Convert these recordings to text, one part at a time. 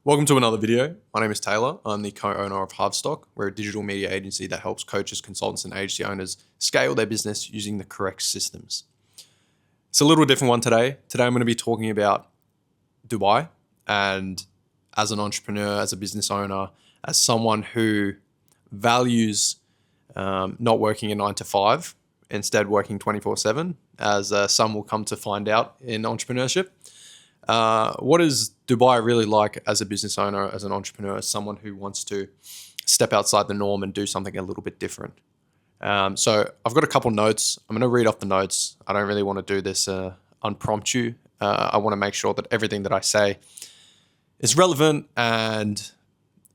Welcome to another video. My name is Taylor. I'm the co-owner of Harvstock. We're a digital media agency that helps coaches, consultants, and agency owners scale their business using the correct systems. It's a little different one today. Today I'm going to be talking about Dubai, and as an entrepreneur, as a business owner, as someone who values not working a 9 to 5, instead working 24/7, as some will come to find out in entrepreneurship. What is Dubai really like as a business owner, as an entrepreneur, as someone who wants to step outside the norm and do something a little bit different? So I've got a couple notes. I'm going to read off the notes. I don't really want to do this unpromptu. I want to make sure that everything that I say is relevant and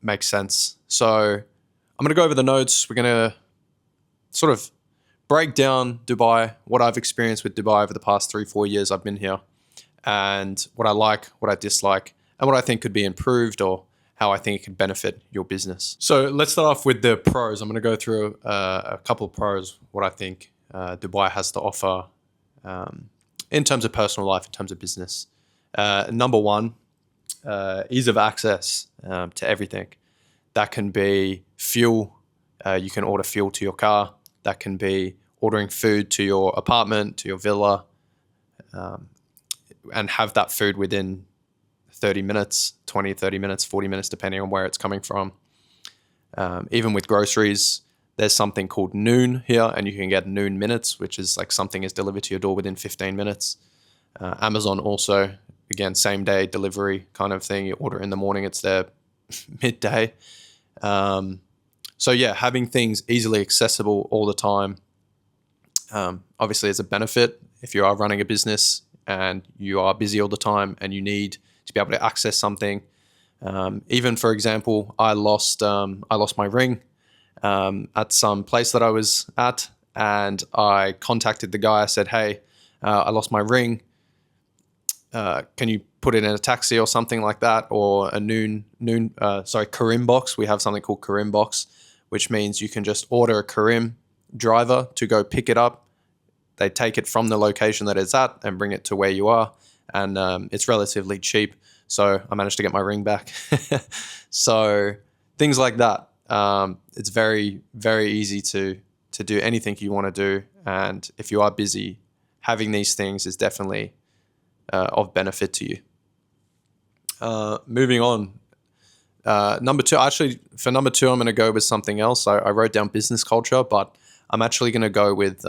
makes sense. So I'm going to go over the notes. We're going to sort of break down Dubai, what I've experienced with Dubai over the past 3-4 years I've been here, and what I like, what I dislike, and what I think could be improved or how I think it could benefit your business. So let's start off with the pros. I'm going to go through a couple of pros, what I think Dubai has to offer in terms of personal life, in terms of business. Number one, ease of access to everything. That can be fuel. You can order fuel to your car. That can be ordering food to your apartment, to your villa, and have that food within 30 minutes, 20, 30 minutes, 40 minutes, depending on where it's coming from. Even with groceries, there's something called Noon here, and you can get Noon minutes, which is like something is delivered to your door within 15 minutes. Amazon also, again, same day delivery kind of thing. You order in the morning, it's there midday. So yeah, having things easily accessible all the time, obviously is a benefit if you are running a business and you are busy all the time and you need to be able to access something. Even, for example, I lost my ring at some place that I was at, and I contacted the guy. I said, "Hey, I lost my ring. Can you put it in a taxi or something like that, or a Careem box?" We have something called Careem box, which means you can just order a Careem driver to go pick it up. They take it from the location that it's at and bring it to where you are, and it's relatively cheap. So I managed to get my ring back. So things like that. It's very, very easy to do anything you want to do, and if you are busy, having these things is definitely of benefit to you. Moving on. Number two, actually, for number two, I'm going to go with something else. I wrote down business culture, but I'm actually going to go with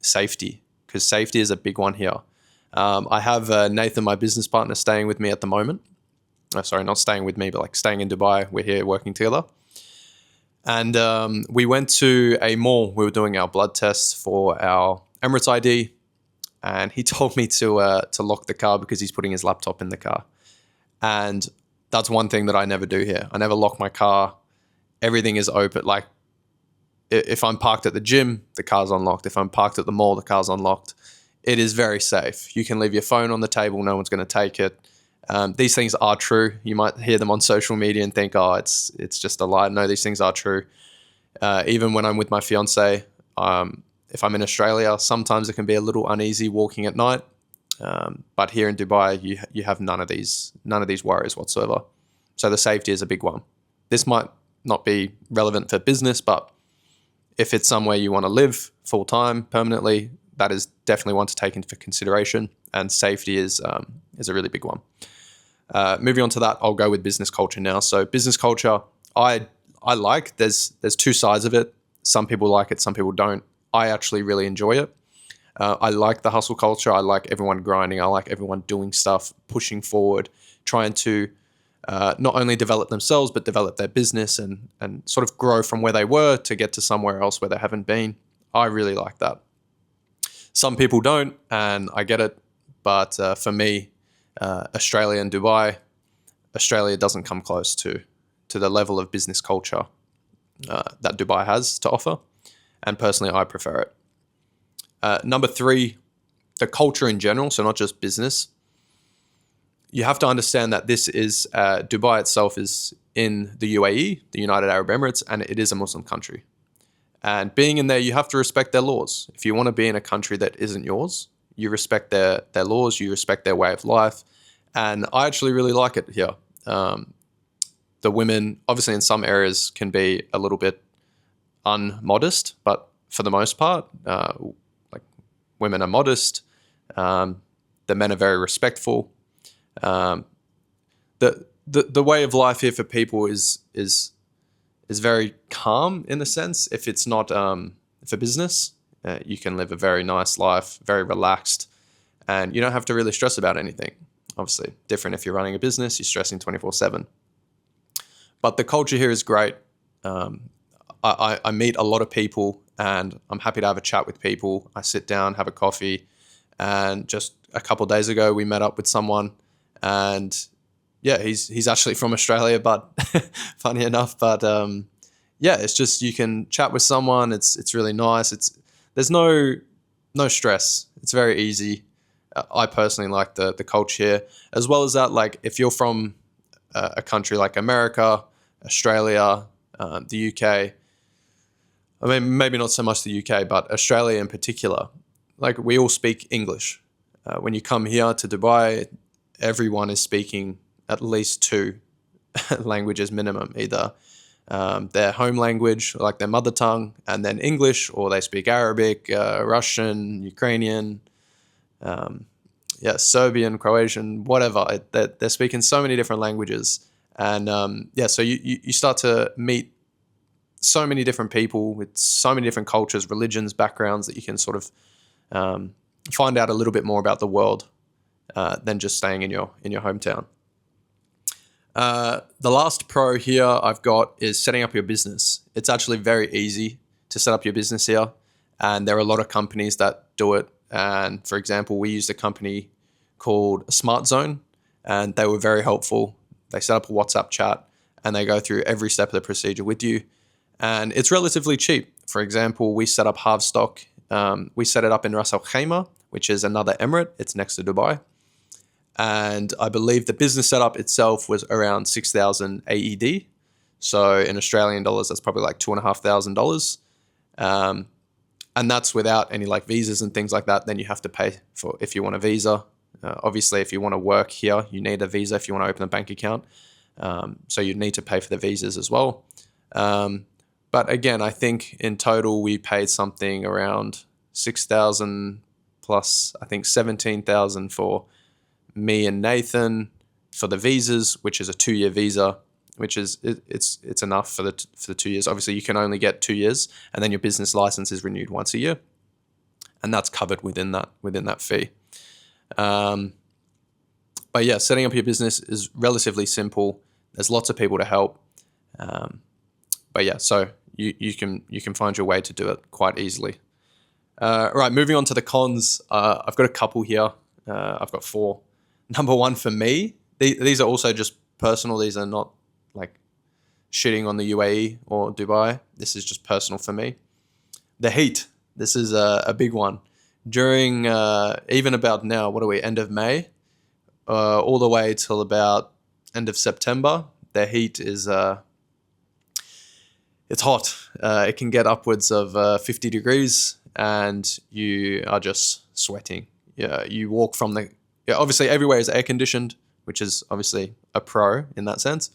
safety, because safety is a big one here. I have Nathan, my business partner, staying with me at the moment. Sorry, not staying with me, but like staying in Dubai. We're here working together. And we went to a mall. We were doing our blood tests for our Emirates ID, and he told me to lock the car because he's putting his laptop in the car. And that's one thing that I never do here. I never lock my car. Everything is open. Like, if I'm parked at the gym, the car's unlocked. If I'm parked at the mall, the car's unlocked. It is very safe. You can leave your phone on the table. No one's going to take it. These things are true. You might hear them on social media and think, oh, it's just a lie. No, these things are true. Even when I'm with my fiance, if I'm in Australia, sometimes it can be a little uneasy walking at night. But here in Dubai, you have none of these worries whatsoever. So the safety is a big one. This might not be relevant for business, but if it's somewhere you want to live full time, permanently, that is definitely one to take into consideration. And safety is a really big one. Moving on to that, I'll go with business culture now. So business culture, I like. There's two sides of it. Some people like it, some people don't. I actually really enjoy it. I like the hustle culture. I like everyone grinding. I like everyone doing stuff, pushing forward, trying to not only develop themselves, but develop their business and sort of grow from where they were to get to somewhere else where they haven't been. I really like that. Some people don't, and I get it. But for me, Australia and Dubai, Australia doesn't come close to the level of business culture that Dubai has to offer. And personally, I prefer it. Number three, the culture in general, so not just business. You have to understand that this is, Dubai itself is in the UAE, the United Arab Emirates, and it is a Muslim country. And being in there, you have to respect their laws. If you want to be in a country that isn't yours, you respect their laws, you respect their way of life. And I actually really like it here. the women, obviously in some areas, can be a little bit unmodest, but for the most part, like women are modest. The men are very respectful. Um, the way of life here for people is very calm in a sense. If it's not for business, you can live a very nice life, very relaxed, and you don't have to really stress about anything. Obviously, different if you're running a business, you're stressing 24/7. But the culture here is great. I meet a lot of people, and I'm happy to have a chat with people. I sit down, have a coffee, and just a couple of days ago, we met up with someone, and yeah, he's actually from Australia, but funny enough, but yeah, it's just you can chat with someone. It's really nice. There's no stress. It's very easy. I personally like the culture here, as well as that. Like if you're from a country like America, Australia, the UK. I mean, maybe not so much the UK, but Australia in particular. Like we all speak English. When you come here to Dubai, everyone is speaking at least two languages minimum, either their home language, like their mother tongue, and then English, or they speak Arabic, Russian, Ukrainian, Serbian, Croatian, whatever. They're speaking so many different languages. And so you start to meet so many different people with so many different cultures, religions, backgrounds that you can sort of find out a little bit more about the world than just staying in your hometown. The last pro here I've got is setting up your business. It's actually very easy to set up your business here, and there are a lot of companies that do it. And for example, we used a company called Smart Zone, and they were very helpful. They set up a WhatsApp chat, and they go through every step of the procedure with you. And it's relatively cheap. For example, we set up Halvstock. We set it up in Ras Al Khaimah, which is another emirate. It's next to Dubai. And I believe the business setup itself was around 6,000 AED. So in Australian dollars, that's probably like $2,500. And that's without any like visas and things like that. Then you have to pay for if you want a visa. Obviously, if you want to work here, you need a visa if you want to open a bank account. So you need to pay for the visas as well. But again, I think in total we paid something around 6,000 plus, I think 17,000 for me and Nathan for the visas, which is a 2-year visa, which is it's enough for the 2 years. Obviously, you can only get 2 years, and then your business license is renewed once a year, and that's covered within that fee. But yeah, setting up your business is relatively simple. There's lots of people to help. But yeah, so you can find your way to do it quite easily. Right, moving on to the cons. I've got a couple here. I've got 4. Number 1 for me, these are also just personal. These are not like shitting on the UAE or Dubai. This is just personal for me. The heat. This is a big one. During even about now, what are we, end of May? All the way till about end of September, the heat is it's hot. It can get upwards of 50 degrees, and you are just sweating. Yeah, you walk from obviously everywhere is air conditioned, which is obviously a pro in that sense.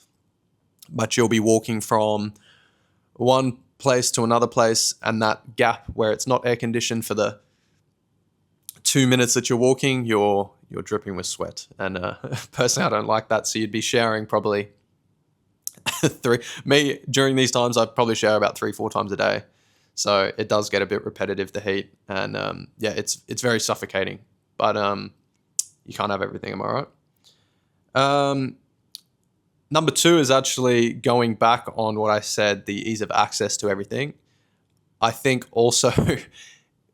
But you'll be walking from one place to another place, and that gap where it's not air conditioned for the 2 minutes that you're walking, you're dripping with sweat. And personally, I don't like that. So you'd be showering probably during these times, I probably shower about 3-4 times a day. So it does get a bit repetitive, the heat. And it's very suffocating. But you can't have everything, am I right? Number 2 is actually going back on what I said, the ease of access to everything. I think also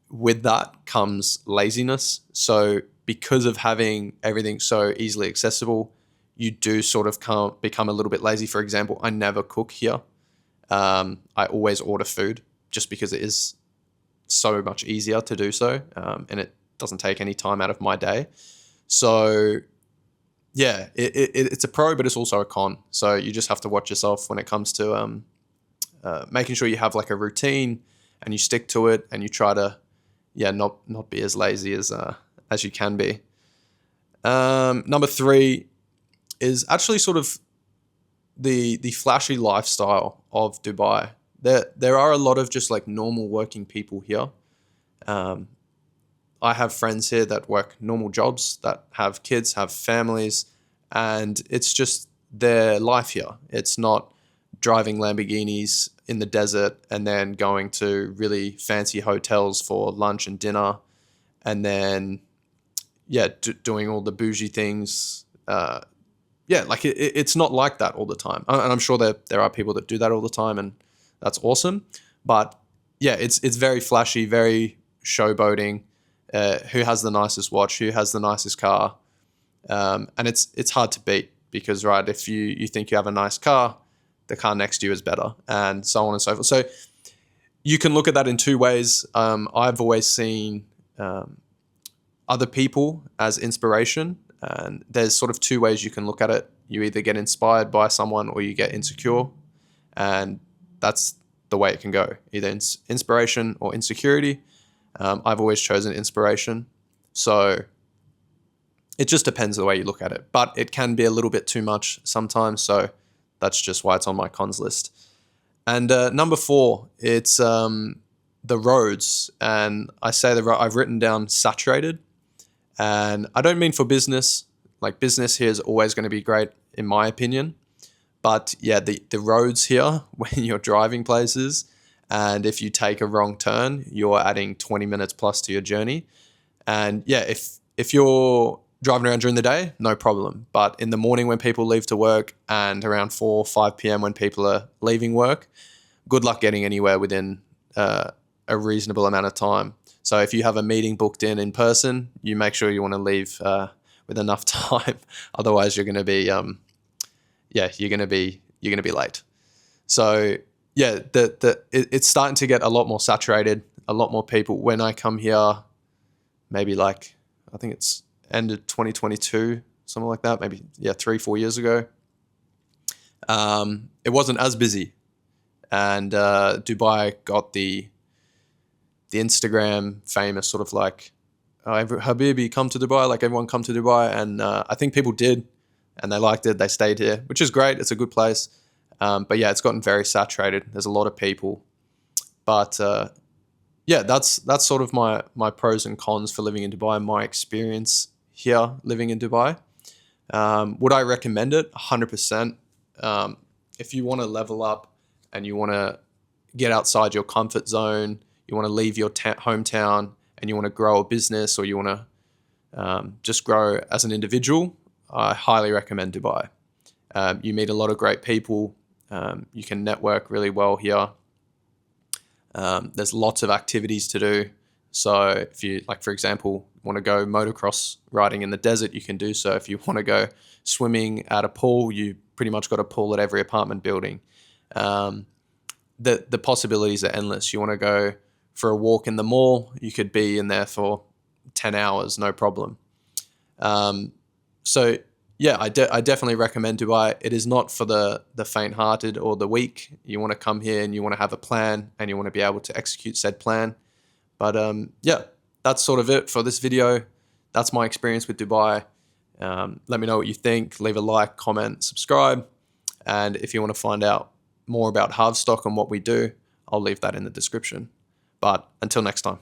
with that comes laziness. So because of having everything so easily accessible, you do sort of become a little bit lazy. For example, I never cook here. I always order food just because it is so much easier to do so, and it doesn't take any time out of my day. So yeah, it's a pro, but it's also a con. So you just have to watch yourself when it comes to making sure you have like a routine and you stick to it, and you try to not be as lazy as you can be. Number 3 is actually sort of the flashy lifestyle of Dubai. There are a lot of just like normal working people here. I have friends here that work normal jobs, that have kids, have families, and it's just their life here. It's not driving Lamborghinis in the desert and then going to really fancy hotels for lunch and dinner, and then doing all the bougie things. Like it's not like that all the time. And I'm sure there are people that do that all the time, and that's awesome. But yeah, it's very flashy, very showboating. Who has the nicest watch? Who has the nicest car? And it's hard to beat because, right, if you think you have a nice car, the car next to you is better, and so on and so forth. So you can look at that in two ways. I've always seen other people as inspiration, and there's sort of two ways you can look at it. You either get inspired by someone or you get insecure, and that's the way it can go, either inspiration or insecurity. I've always chosen inspiration. So it just depends the way you look at it, but it can be a little bit too much sometimes. So that's just why it's on my cons list. And number 4, it's the roads. And I say I've written down saturated, and I don't mean for business. Like, business here is always going to be great in my opinion. But yeah, the roads here, when you're driving places, and if you take a wrong turn, you're adding 20 minutes plus to your journey. And yeah, if you're driving around during the day, no problem. But in the morning when people leave to work, and around 4 or 5 p.m. when people are leaving work, good luck getting anywhere within a reasonable amount of time. So if you have a meeting booked in person, you make sure you want to leave with enough time. Otherwise, you're going to be you're going to be late. So yeah, it's starting to get a lot more saturated. A lot more people. When I come here, maybe like, I think it's end of 2022, something like that. Maybe 3-4 years ago. It wasn't as busy, and Dubai got the Instagram famous sort of like, Habibi, come to Dubai, like everyone come to Dubai. And I think people did, and they liked it. They stayed here, which is great. It's a good place. But yeah, it's gotten very saturated. There's a lot of people. But that's sort of my pros and cons for living in Dubai, my experience here living in Dubai. Would I recommend it? 100%. If you want to level up and you want to get outside your comfort zone, you want to leave your hometown, and you want to grow a business, or you want to just grow as an individual, I highly recommend Dubai. You meet a lot of great people. You can network really well here. There's lots of activities to do. So if you, like, for example, want to go motocross riding in the desert, you can do so. If you want to go swimming at a pool, you pretty much got a pool at every apartment building. The possibilities are endless. You want to go for a walk in the mall, you could be in there for 10 hours, no problem. So yeah, I definitely recommend Dubai. It is not for the faint-hearted or the weak. You want to come here and you want to have a plan, and you want to be able to execute said plan. But yeah, that's sort of it for this video. That's my experience with Dubai. Let me know what you think. Leave a like, comment, subscribe. And if you want to find out more about Halvstock and what we do, I'll leave that in the description. But until next time.